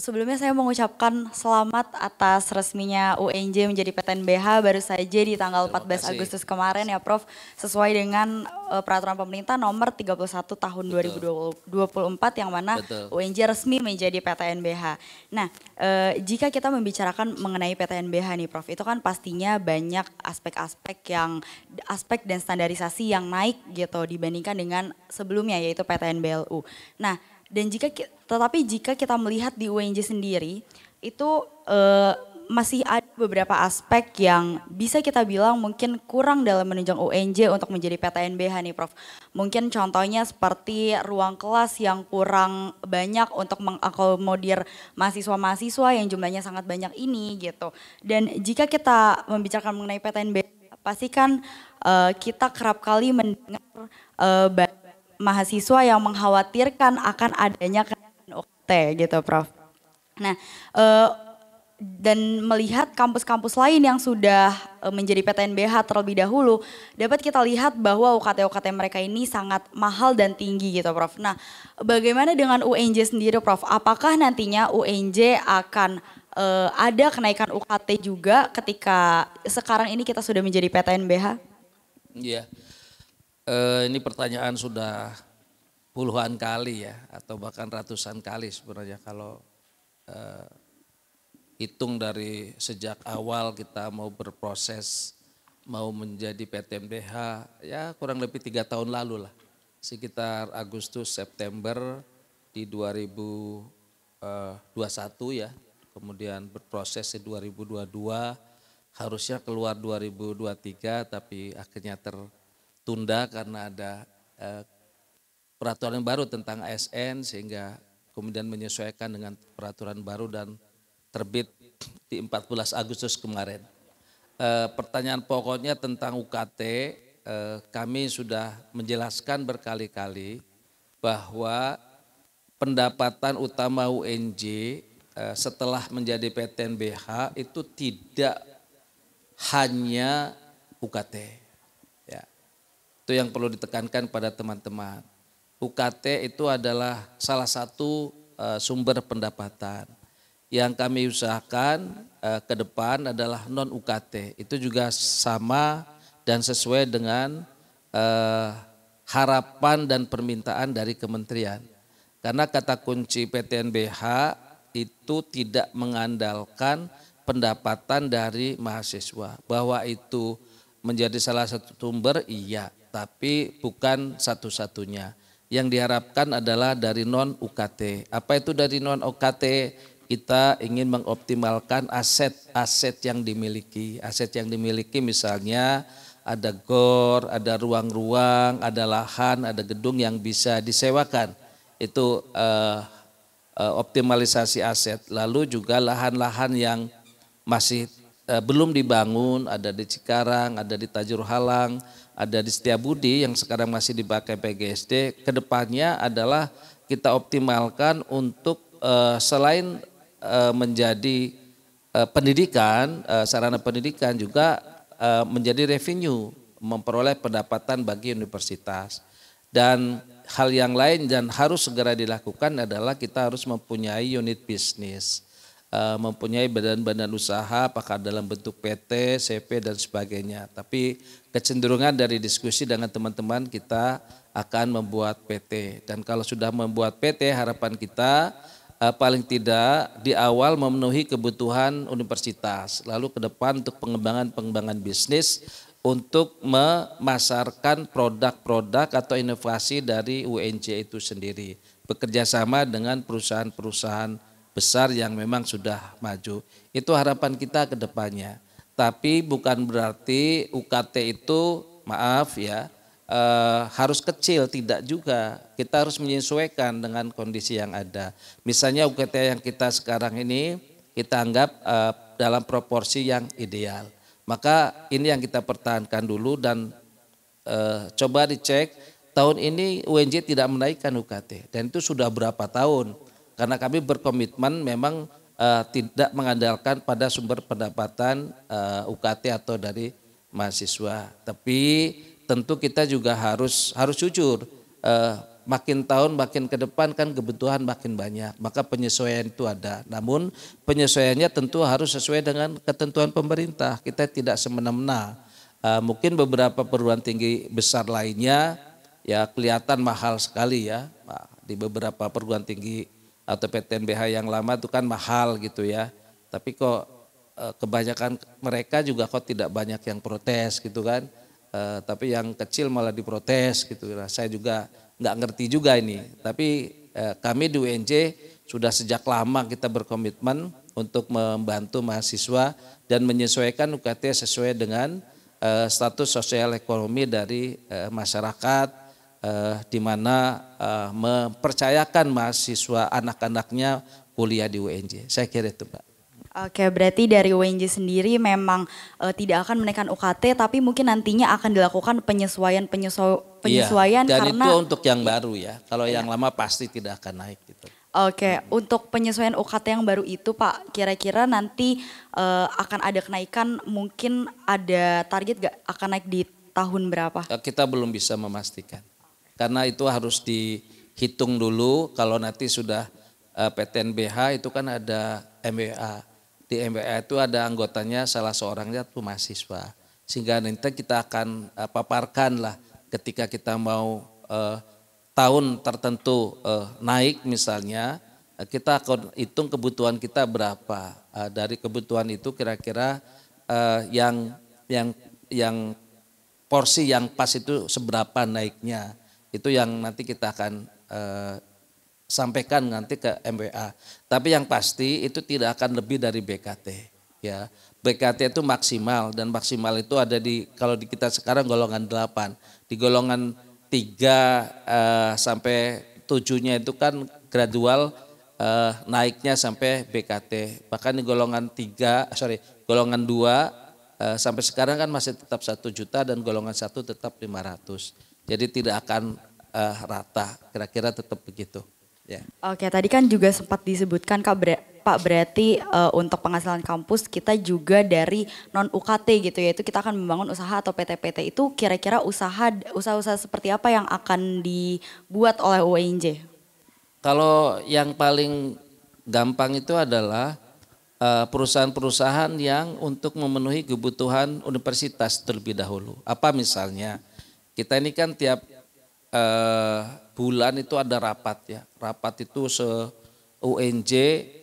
Sebelumnya saya mengucapkan selamat atas resminya UNJ menjadi PTNBH baru saja di tanggal Terima 14 kasih. Agustus kemarin ya Prof. Sesuai dengan peraturan pemerintah nomor 31 tahun Betul. 2024 yang mana Betul. UNJ resmi menjadi PTNBH. Nah, jika kita membicarakan mengenai PTNBH nih Prof, itu kan pastinya banyak aspek dan standarisasi yang naik gitu dibandingkan dengan sebelumnya yaitu PTNBLU. Nah, tetapi jika kita melihat di UNJ sendiri itu masih ada beberapa aspek yang bisa kita bilang mungkin kurang dalam menunjang UNJ untuk menjadi PTNBH nih Prof. Mungkin contohnya seperti ruang kelas yang kurang banyak untuk mengakomodir mahasiswa-mahasiswa yang jumlahnya sangat banyak ini gitu. Dan jika kita membicarakan mengenai PTNBH, pasti kan kita kerap kali mendengar mahasiswa yang mengkhawatirkan akan adanya kenaikan UKT gitu Prof. Nah, dan melihat kampus-kampus lain yang sudah menjadi PTNBH terlebih dahulu, dapat kita lihat bahwa UKT-UKT mereka ini sangat mahal dan tinggi gitu Prof. Nah, bagaimana dengan UNJ sendiri Prof? Apakah nantinya UNJ akan ada kenaikan UKT juga ketika sekarang ini kita sudah menjadi PTNBH? Iya. Ini pertanyaan sudah puluhan kali ya, atau bahkan ratusan kali sebenarnya kalau hitung dari sejak awal kita mau berproses, mau menjadi PTNBH, ya kurang lebih 3 tahun lalu lah. Sekitar Agustus September di 2021 ya, kemudian berproses di 2022, harusnya keluar 2023 tapi akhirnya tertunda karena ada peraturan baru tentang ASN sehingga kemudian menyesuaikan dengan peraturan baru dan terbit di 14 Agustus kemarin. Pertanyaan pokoknya tentang UKT, kami sudah menjelaskan berkali-kali bahwa pendapatan utama UNJ setelah menjadi PTNBH itu tidak hanya UKT. Itu yang perlu ditekankan pada teman-teman. UKT itu adalah salah satu sumber pendapatan. Yang kami usahakan ke depan adalah non UKT. Itu juga sama dan sesuai dengan harapan dan permintaan dari kementerian. Karena kata kunci PTNBH itu tidak mengandalkan pendapatan dari mahasiswa. Bahwa itu menjadi salah satu sumber, iya. Tapi bukan satu-satunya. Yang diharapkan adalah dari non-UKT. Apa itu dari non-UKT? Kita ingin mengoptimalkan aset-aset yang dimiliki. Aset yang dimiliki misalnya ada GOR, ada ruang-ruang, ada lahan, ada gedung yang bisa disewakan. Itu optimalisasi aset. Lalu juga lahan-lahan yang masih belum dibangun, ada di Cikarang, ada di Tajur Halang, ada di Setiabudi yang sekarang masih dipakai PGSD. Kedepannya adalah kita optimalkan untuk selain menjadi pendidikan, sarana pendidikan juga menjadi revenue, memperoleh pendapatan bagi universitas. Dan hal yang lain dan harus segera dilakukan adalah kita harus mempunyai unit bisnis. Mempunyai badan-badan usaha apakah dalam bentuk PT, CP dan sebagainya. Tapi kecenderungan dari diskusi dengan teman-teman kita akan membuat PT. Dan kalau sudah membuat PT harapan kita paling tidak di awal memenuhi kebutuhan universitas. Lalu ke depan untuk pengembangan bisnis untuk memasarkan produk-produk atau inovasi dari UNJ itu sendiri. Bekerja sama dengan perusahaan-perusahaan besar yang memang sudah maju. Itu harapan kita ke depannya. Tapi bukan berarti UKT itu maaf ya harus kecil, tidak juga. Kita harus menyesuaikan dengan kondisi yang ada. Misalnya UKT yang kita sekarang ini kita anggap dalam proporsi yang ideal. Maka ini yang kita pertahankan dulu dan coba dicek tahun ini UNJ tidak menaikkan UKT dan itu sudah berapa tahun. Karena kami berkomitmen memang tidak mengandalkan pada sumber pendapatan UKT atau dari mahasiswa. Tapi tentu kita juga harus jujur makin tahun makin ke depan kan kebutuhan makin banyak, maka penyesuaian itu ada. Namun penyesuaiannya tentu harus sesuai dengan ketentuan pemerintah. Kita tidak semena-mena. Mungkin beberapa perguruan tinggi besar lainnya ya kelihatan mahal sekali ya. Di beberapa perguruan tinggi atau PTNBH yang lama itu kan mahal gitu ya. Tapi kok kebanyakan mereka juga kok tidak banyak yang protes gitu kan. Tapi yang kecil malah diprotes gitu. Nah, saya juga nggak ngerti juga ini. Tapi kami di UNJ sudah sejak lama kita berkomitmen untuk membantu mahasiswa dan menyesuaikan UKT sesuai dengan status sosial ekonomi dari masyarakat, di mana mempercayakan mahasiswa anak-anaknya kuliah di UNJ. Saya kira itu, Pak. Oke, berarti dari UNJ sendiri memang tidak akan menaikkan UKT, tapi mungkin nantinya akan dilakukan penyesuaian Iya, dan karena itu untuk yang baru ya. Kalau yang lama pasti tidak akan naik gitu. Oke, untuk penyesuaian UKT yang baru itu Pak, kira-kira nanti akan ada kenaikan, mungkin ada target gak akan naik di tahun berapa? Kita belum bisa memastikan. Karena itu harus dihitung dulu kalau nanti sudah PTNBH itu kan ada MWA. Di MWA itu ada anggotanya salah seorangnya tuh mahasiswa. Sehingga nanti kita akan paparkan lah ketika kita mau tahun tertentu naik misalnya, kita akan hitung kebutuhan kita berapa. Dari kebutuhan itu kira-kira yang porsi yang pas itu seberapa naiknya. Itu yang nanti kita akan sampaikan nanti ke MWA. Tapi yang pasti itu tidak akan lebih dari BKT. Ya, BKT itu maksimal dan maksimal itu ada di kalau di kita sekarang golongan 8. Di golongan 3 sampai 7-nya itu kan gradual naiknya sampai BKT. Bahkan di golongan 2 sampai sekarang kan masih tetap 1 juta dan golongan 1 tetap 500. Jadi tidak akan rata, kira-kira tetap begitu. Ya. Oke, tadi kan juga sempat disebutkan Pak, berarti untuk penghasilan kampus kita juga dari non UKT gitu ya, itu kita akan membangun usaha atau PT-PT. Itu kira-kira usaha-usaha seperti apa yang akan dibuat oleh UNJ? Kalau yang paling gampang itu adalah perusahaan-perusahaan yang untuk memenuhi kebutuhan universitas terlebih dahulu. Apa misalnya? Kita ini kan tiap bulan itu ada rapat ya. Rapat itu UNJ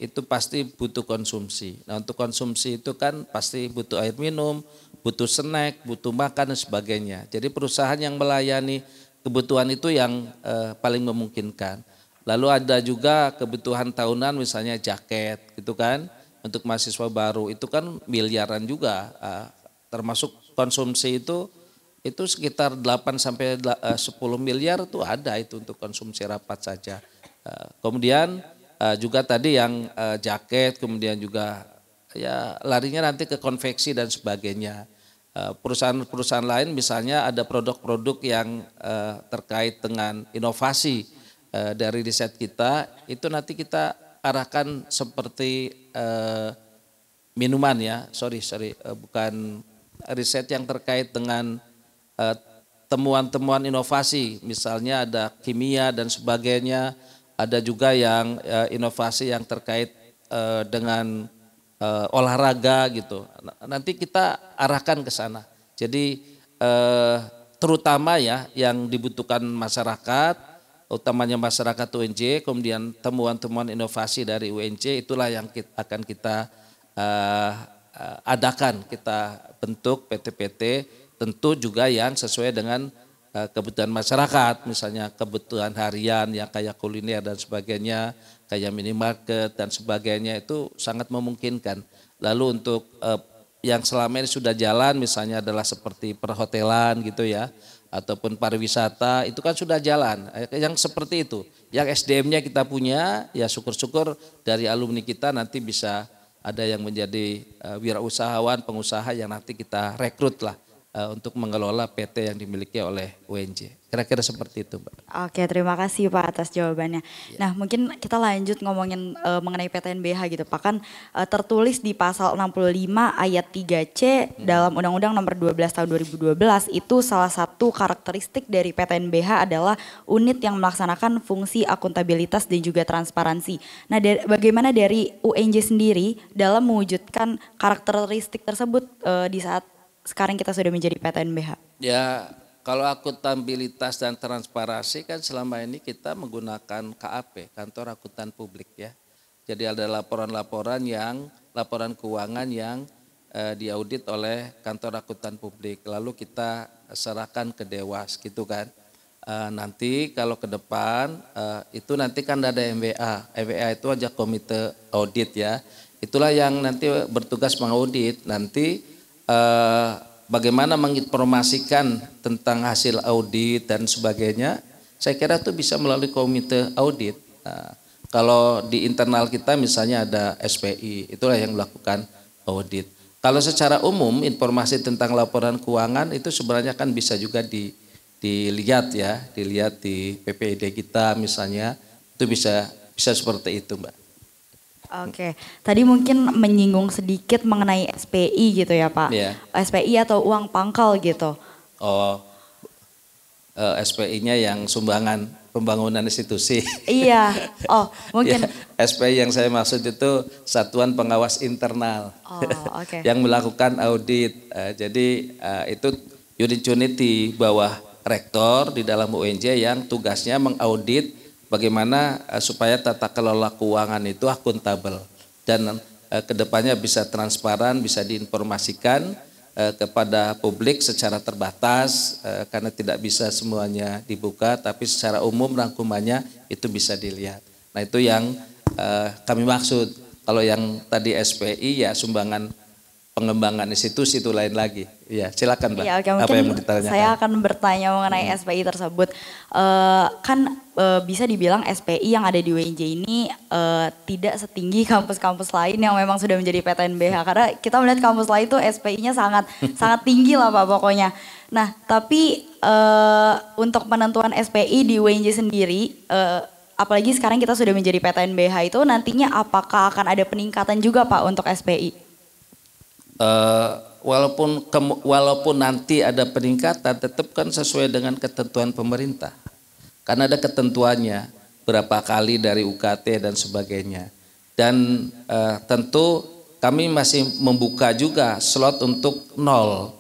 itu pasti butuh konsumsi. Nah untuk konsumsi itu kan pasti butuh air minum, butuh snack, butuh makan dan sebagainya. Jadi perusahaan yang melayani kebutuhan itu yang paling memungkinkan. Lalu ada juga kebutuhan tahunan misalnya jaket gitu kan. Untuk mahasiswa baru itu kan miliaran juga. Termasuk konsumsi itu sekitar 8 sampai 10 miliar itu ada itu untuk konsumsi rapat saja. Kemudian juga tadi yang jaket, kemudian juga ya larinya nanti ke konveksi dan sebagainya. Perusahaan-perusahaan lain misalnya ada produk-produk yang terkait dengan inovasi dari riset kita, itu nanti kita arahkan seperti minuman ya, bukan riset yang terkait dengan temuan-temuan inovasi, misalnya ada kimia dan sebagainya, ada juga yang inovasi yang terkait dengan olahraga gitu. Nanti kita arahkan ke sana. Jadi terutama ya yang dibutuhkan masyarakat, utamanya masyarakat UNJ, kemudian temuan-temuan inovasi dari UNJ itulah yang akan kita adakan, kita bentuk PT-PT. Tentu juga yang sesuai dengan kebutuhan masyarakat, misalnya kebutuhan harian yang kayak kuliner dan sebagainya, kayak minimarket dan sebagainya itu sangat memungkinkan. Lalu untuk yang selama ini sudah jalan misalnya adalah seperti perhotelan gitu ya, ataupun pariwisata itu kan sudah jalan, yang seperti itu. Yang SDM-nya kita punya, ya syukur-syukur dari alumni kita nanti bisa ada yang menjadi wirausahawan, pengusaha yang nanti kita rekrut lah. untuk mengelola PT yang dimiliki oleh UNJ. Kira-kira seperti itu, Mbak. Oke, terima kasih Pak atas jawabannya. Nah, mungkin kita lanjut ngomongin mengenai PTNBH gitu Pak. Kan tertulis di pasal 65 ayat 3C dalam Undang-Undang Nomor 12 Tahun 2012 itu salah satu karakteristik dari PTNBH adalah unit yang melaksanakan fungsi akuntabilitas dan juga transparansi. Nah, bagaimana dari UNJ sendiri dalam mewujudkan karakteristik tersebut di saat sekarang kita sudah menjadi PTNBH? Ya, kalau akuntabilitas dan transparansi kan selama ini kita menggunakan KAP, Kantor Akuntan Publik ya. Jadi ada laporan-laporan keuangan yang diaudit oleh Kantor Akuntan Publik. Lalu kita serahkan ke Dewas gitu kan. Nanti kalau ke depan itu nanti kan ada MWA. MWA itu aja komite audit ya. Itulah yang nanti bertugas mengaudit. Nanti bagaimana menginformasikan tentang hasil audit dan sebagainya, saya kira itu bisa melalui komite audit. Nah, kalau di internal kita misalnya ada SPI, itulah yang melakukan audit. Kalau secara umum informasi tentang laporan keuangan itu sebenarnya kan bisa juga dilihat di PPID kita misalnya, itu bisa seperti itu, Mbak. Oke, tadi mungkin menyinggung sedikit mengenai SPI gitu ya Pak. Yeah. SPI atau uang pangkal gitu. Oh, SPI-nya yang sumbangan pembangunan institusi. Iya, oh mungkin. Ya, SPI yang saya maksud itu Satuan Pengawas Internal. Oh, okay. Yang melakukan audit. Jadi itu unit-unit di bawah rektor di dalam UNJ yang tugasnya mengaudit bagaimana supaya tata kelola keuangan itu akuntabel dan kedepannya bisa transparan, bisa diinformasikan kepada publik secara terbatas karena tidak bisa semuanya dibuka, tapi secara umum rangkumannya itu bisa dilihat. Nah itu yang kami maksud. Kalau yang tadi SPI ya sumbangan pengembangan institusi itu lain lagi. Iya, silakan Mbak. Ya, oke, apa yang mau ditanyakan? Saya akan bertanya mengenai SPI tersebut. Bisa dibilang SPI yang ada di UNJ ini tidak setinggi kampus-kampus lain yang memang sudah menjadi PTNBH. Karena kita melihat kampus lain itu SPI-nya sangat tinggi lah Pak pokoknya. Nah, tapi untuk penentuan SPI di UNJ sendiri, apalagi sekarang kita sudah menjadi PTNBH itu nantinya apakah akan ada peningkatan juga Pak untuk SPI? Walaupun nanti ada peningkatan, tetap kan sesuai dengan ketentuan pemerintah. Karena ada ketentuannya berapa kali dari UKT dan sebagainya. Dan tentu kami masih membuka juga slot untuk 0.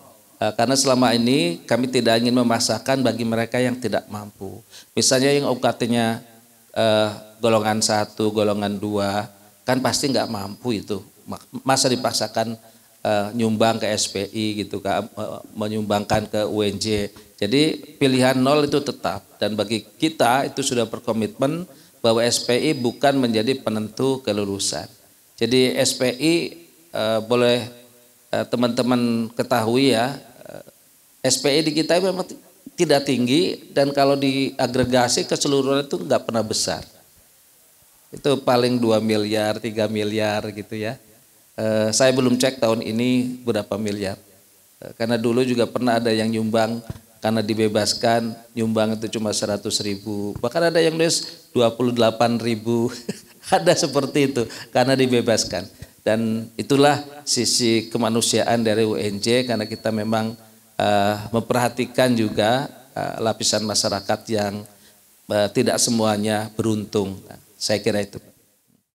Karena selama ini kami tidak ingin memaksakan bagi mereka yang tidak mampu. Misalnya yang UKT-nya golongan 1, golongan 2, kan pasti nggak mampu itu. Masa dipaksakan nyumbang ke SPI gitu, menyumbangkan ke UNJ. Jadi pilihan 0 itu tetap, dan bagi kita itu sudah berkomitmen bahwa SPI bukan menjadi penentu kelulusan. Jadi SPI boleh teman-teman ketahui ya, SPI di kita memang tidak tinggi, dan kalau diagregasi keseluruhan itu nggak pernah besar. Itu paling 2 miliar, 3 miliar gitu ya. Saya belum cek tahun ini berapa miliar. Karena dulu juga pernah ada yang nyumbang karena dibebaskan, nyumbang itu cuma 100.000. Bahkan ada yang nulis 28.000. Ada seperti itu karena dibebaskan. Dan itulah sisi kemanusiaan dari UNJ, karena kita memang memperhatikan juga lapisan masyarakat yang tidak semuanya beruntung. Saya kira itu.